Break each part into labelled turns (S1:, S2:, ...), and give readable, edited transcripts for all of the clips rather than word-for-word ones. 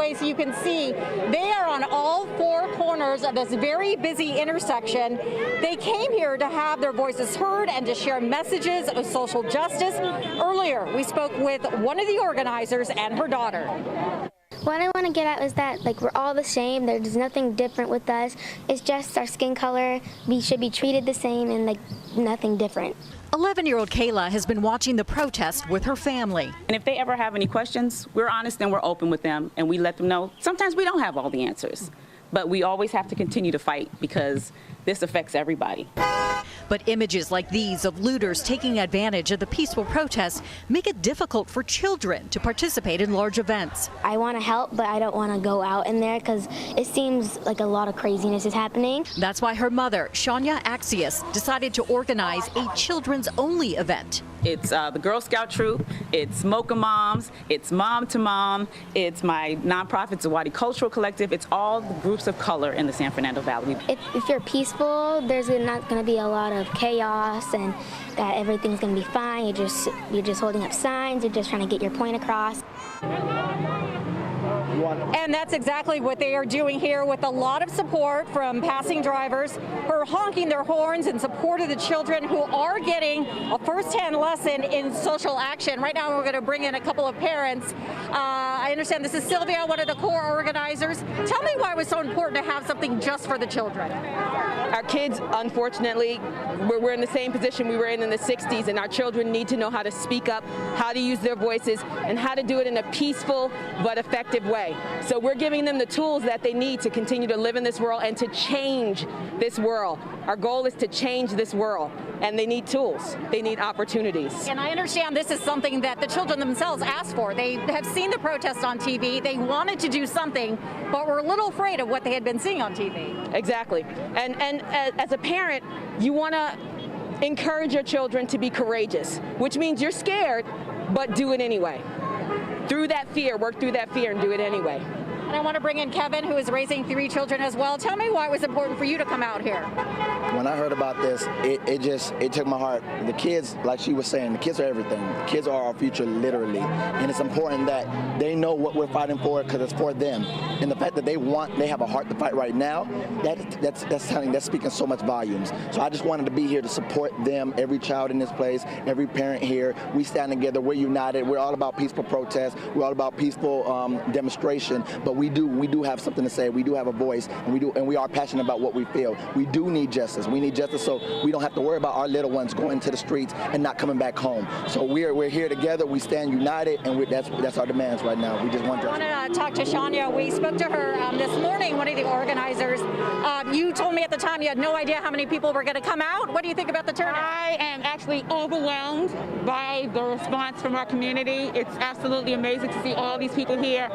S1: way so you can see they are on all four corners of this very busy intersection. They came here to have their voices heard and to share messages of social justice. Earlier, we spoke with one of the organizers and her daughter.
S2: What I want to get at is that, like, we're all the same. There's nothing different with us. It's just our skin color. We should be treated the same and, like, nothing different.
S3: 11-year-old Kayla has been watching the protest with her family.
S4: And if they ever have any questions, we're honest and we're open with them, and we let them know sometimes we don't have all the answers. But we always have to continue to fight because this affects everybody.
S3: But images like these of looters taking advantage of the peaceful protests make it difficult for children to participate in large events.
S2: I want to help, but I don't want to go out in there because it seems like a lot of craziness is happening.
S3: That's why her mother, Shania Axius, decided to organize a children's-only event.
S4: It's the Girl Scout troop, it's Mocha Moms, it's Mom to Mom, it's my nonprofit Zawadi Cultural Collective. It's all the groups of color in the San Fernando Valley.
S2: If you're peaceful, there's not going to be a lot of chaos and that everything's going to be fine. You're just holding up signs, you're just trying to get your point across.
S1: And that's exactly what they are doing here with a lot of support from passing drivers who are honking their horns in support of the children who are getting a first-hand lesson in social action. Right now we're going to bring in a couple of parents. I understand this is Sylvia, one of the core organizers. Tell me why it was so important to have something just for the children.
S5: Our kids, unfortunately, we're in the same position we were in the 60s, and our children need to know how to speak up, how to use their voices, and how to do it in a peaceful but effective way. So we're giving them the tools that they need to continue to live in this world and to change this world. Our goal is to change this world, and they need tools. They need opportunities.
S1: And I understand this is something that the children themselves asked for. They have seen the protests on TV. They wanted to do something, but were a little afraid of what they had been seeing on TV.
S5: Exactly. And as a parent, you want to encourage your children to be courageous, which means you're scared, but do it anyway. Through that fear, work through that fear and do it anyway.
S1: And I want to bring in Kevin, who is raising 3 children as well. Tell me why it was important for you to come out here.
S6: When I heard about this, it took my heart. The kids, like she was saying, the kids are everything. The kids are our future, literally. And it's important that they know what we're fighting for because it's for them. And the fact that they have a heart to fight right now, that's speaking so much volumes. So I just wanted to be here to support them, every child in this place, every parent here. We stand together, we're united. We're all about peaceful protest. We're all about peaceful demonstration. But we do have something to say. We do have a voice, and we are passionate about what we feel. We do need justice. We need justice so we don't have to worry about our little ones going to the streets and not coming back home. So we're here together. We stand united, and that's our demands right now. We just want justice.
S1: I want to talk to Shania. We spoke to her this morning, one of the organizers. You told me at the time you had no idea how many people were going to come out. What do you think about the turnout?
S7: I am actually overwhelmed by the response from our community. It's absolutely amazing to see all these people here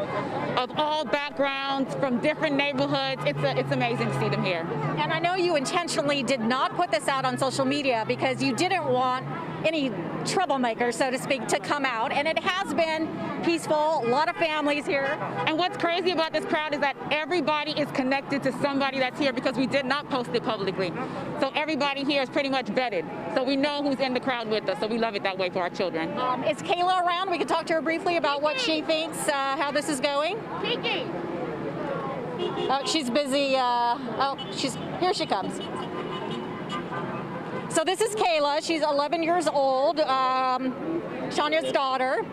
S7: of all backgrounds from different neighborhoods. It's amazing to see them here.
S1: And I know you intentionally did not put this out on social media because you didn't want any troublemakers, so to speak, to come out. And it has been peaceful, a lot of families here.
S7: And what's crazy about this crowd is that everybody is connected to somebody that's here because we did not post it publicly. So everybody here is pretty much vetted. So we know who's in the crowd with us, so we love it that way for our children.
S1: Is Kayla around? We can talk to her briefly about what she thinks, how this is going.
S7: Kiki!
S1: Oh, she's busy. Here she comes. So this is Kayla. She's 11 years old, Shania's daughter.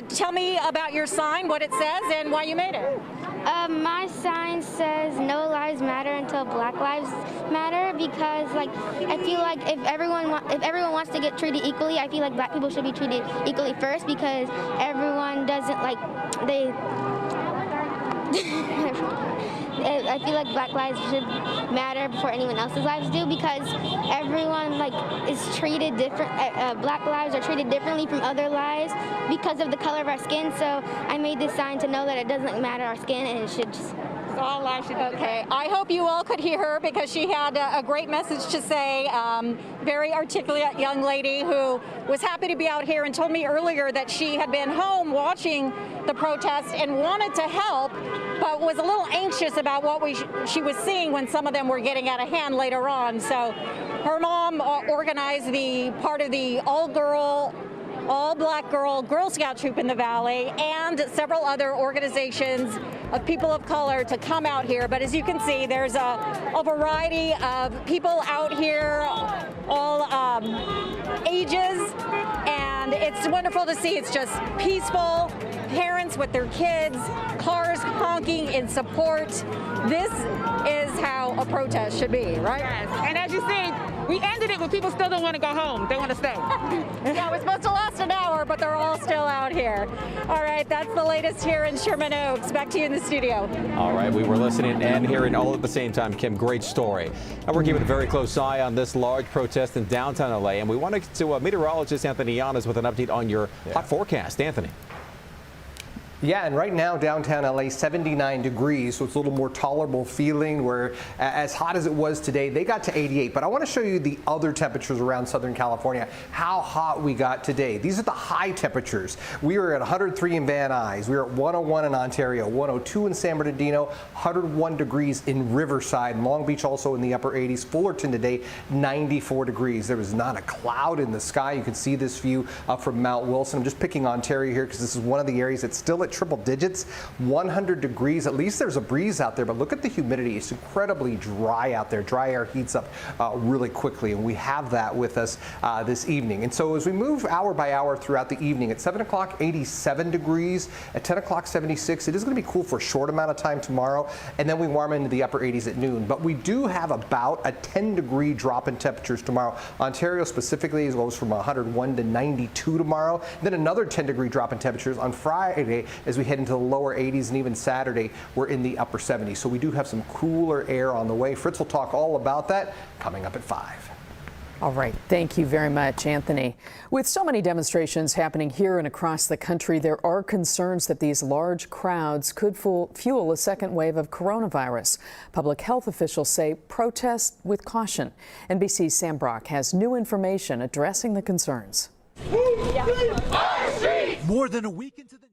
S1: Tell me about your sign, what it says, and why you made it.
S2: My sign says no lives matter until Black Lives Matter because, like, I feel like if everyone wants to get treated equally, I feel like Black people should be treated equally first because everyone doesn't I feel like Black lives should matter before anyone else's lives do because everyone is treated different. Black lives are treated differently from other lives because of the color of our skin. So I made this sign to know that it doesn't matter our skin and it should just.
S1: All lives should be okay. I hope you all could hear her because she had a great message to say. Very articulate young lady who was happy to be out here and told me earlier that she had been home watching the protest and wanted to help, but was a little anxious about what she was seeing when some of them were getting out of hand later on. So her mom organized the part of the all-black Girl Scout troop in the Valley and several other organizations of people of color to come out here. But as you can see, there's a variety of people out here, all ages, and it's wonderful to see. It's just peaceful, parents with their kids, cars honking in support. This is how a protest should be, right?
S7: Yes. And as you see, we ended it when people still don't want to go home. They want to stay.
S1: Yeah, it was supposed to last an hour, but they're all still out here. All right, that's the latest here in Sherman Oaks. Back to you in the studio.
S8: All right, we were listening and hearing all at the same time. Kim, great story. And we're keeping a very close eye on this large protest in downtown LA. And we wanted to meteorologist Anthony Yanas with an update on your hot forecast. Anthony.
S9: Yeah, and right now downtown LA 79 degrees, so it's a little more tolerable feeling, where as hot as it was today, they got to 88. But I want to show you the other temperatures around Southern California, how hot we got today. These are the high temperatures. We were at 103 in Van Nuys. We were at 101 in Ontario, 102 in San Bernardino, 101 degrees in Riverside, Long Beach also in the upper 80s. Fullerton today, 94 degrees. There was not a cloud in the sky. You can see this view from Mount Wilson. I'm just picking Ontario here because this is one of the areas that's still at triple digits, 100 degrees. At least there's a breeze out there, but look at the humidity. It's incredibly dry out there. Dry air heats up really quickly, and we have that with us this evening. And so as we move hour by hour throughout the evening, at 7 o'clock, 87 degrees. At 10 o'clock, 76. It is going to be cool for a short amount of time tomorrow, and then we warm into the upper 80s at noon. But we do have about a 10-degree drop in temperatures tomorrow. Ontario specifically goes from 101 to 92 tomorrow. Then another 10-degree drop in temperatures on Friday as we head into the lower 80s, and even Saturday we're in the upper 70s. So we do have some cooler air on the way. Fritz will talk all about that coming up at 5.
S10: All right. Thank you very much, Anthony. With so many demonstrations happening here and across the country, there are concerns that these large crowds could fuel a second wave of coronavirus. Public health officials say protest with caution. NBC's Sam Brock has new information addressing the concerns.
S11: More than a week into the